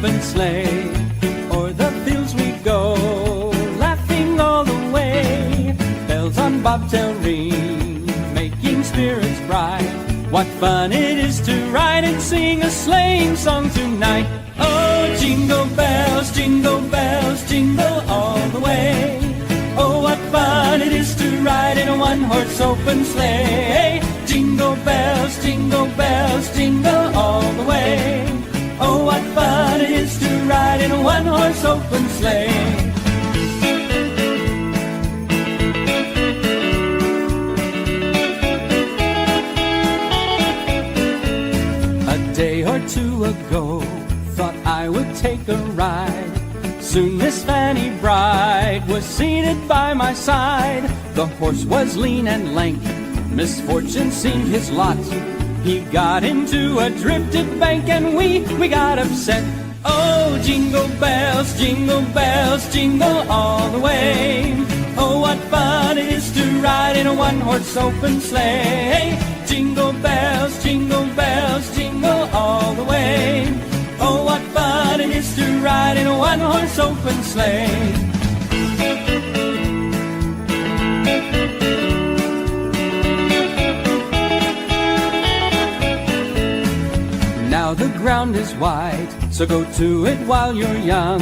open sleigh. O'er the fields we go, laughing all the way. Bells on bobtail ring, making spirits bright. What fun it is to ride and sing a sleighing song tonight. Oh, jingle bells, jingle all the way. Oh, what fun it is to ride in a one-horse open sleigh. Jingle bells, jingle all the way. Oh, what fun it is to ride in a one-horse open sleigh. A day or two ago, thought I would take a ride. Soon Miss Fanny Bride was seated by my side. The horse was lean and lank, misfortune seemed his lot. He got into a drifted bank and we got upset. Oh, jingle bells, jingle all the way. Oh, what fun it is to ride in a one-horse open sleigh. Jingle bells, jingle all the way. Oh, what fun it is to ride in a one-horse open sleigh. Now the ground is wide, so go to it while you're young.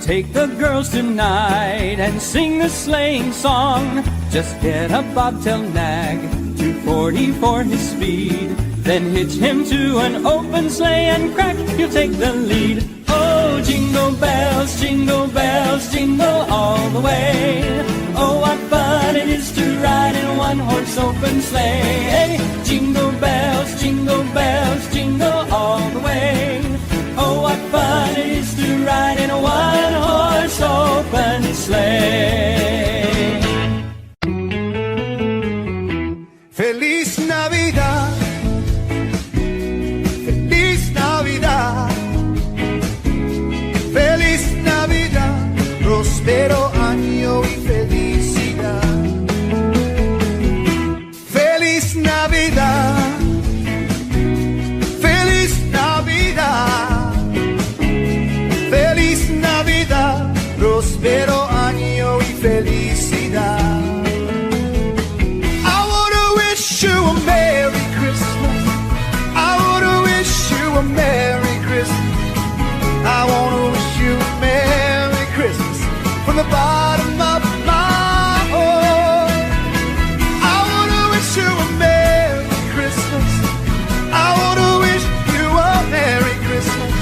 Take the girls tonight and sing the sleighing song. Just get a bobtail nag, 240 for his speed. Then hitch him to an open sleigh and crack, you'll take the lead. Oh, jingle bells, jingle all the way. Oh, what fun it is to ride in a one-horse open sleigh. Jingle bells, jingle all the way. Oh, what fun it is to ride in a one-horse open sleigh. Feliz Navidad, Feliz Navidad, Feliz Navidad, próspero año y felicidad. Feliz Navidad, Feliz Navidad, Feliz Navidad, próspero año y felicidad. I wanna wish you a Merry Christmas. I wanna wish you a Merry Christmas. I wanna wish you a Merry Christmas from the bottom of my heart. I wanna wish you a Merry Christmas. I wanna wish you a Merry Christmas.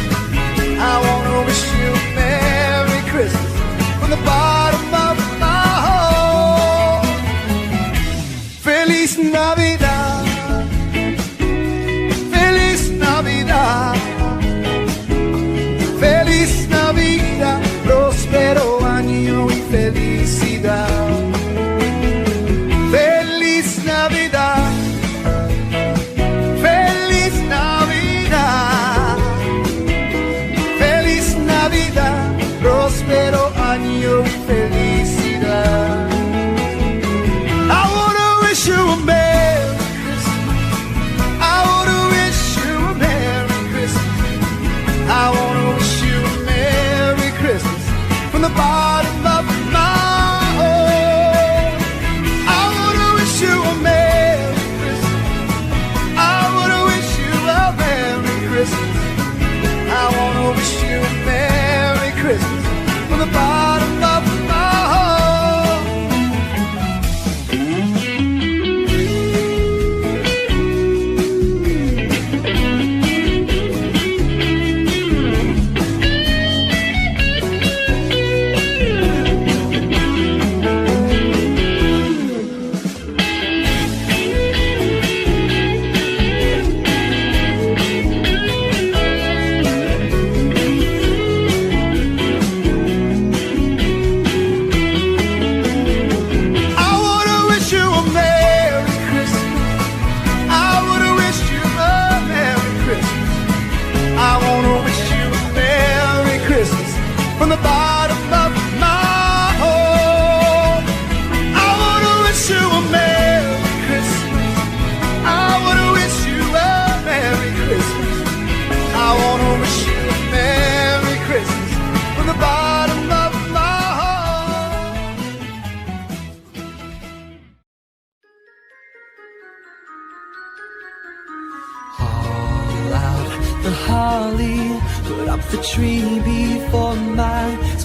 I wanna wish you a Merry Christmas from the bottom of my heart. Feliz Navidad, Feliz Navidad, Feliz Navidad, próspero año y felicidad. Feliz Navidad, Feliz Navidad, Feliz Navidad, próspero año y felicidad. I wanna wish you a Merry Christmas. I wanna wish you a Merry Christmas. I wanna wish you a Merry Christmas from the bottom of my heart. I wanna wish you a Merry Christmas. I wanna wish you a Merry Christmas. I wanna wish you a Merry Christmas from the bottom of my heart.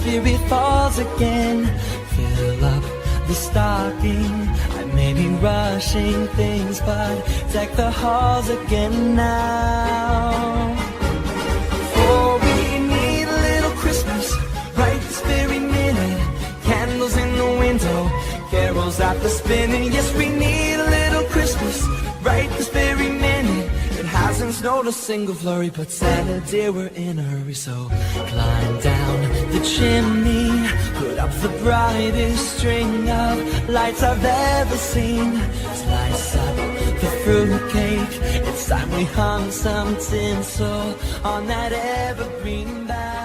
fear it falls again. Fill up the stocking. I may be rushing things, but deck the halls again now. For we need a little Christmas right this very minute. Candles in the window, carols at the spinning. Yes, we need a little Christmas right this very minute. It hasn't snowed a single flurry, but Santa dear, we're in a hurry. So climb down the chimney, put up the brightest string of lights I've ever seen. Slice up the fruitcake, it's time we hung some tinsel on that evergreen bough.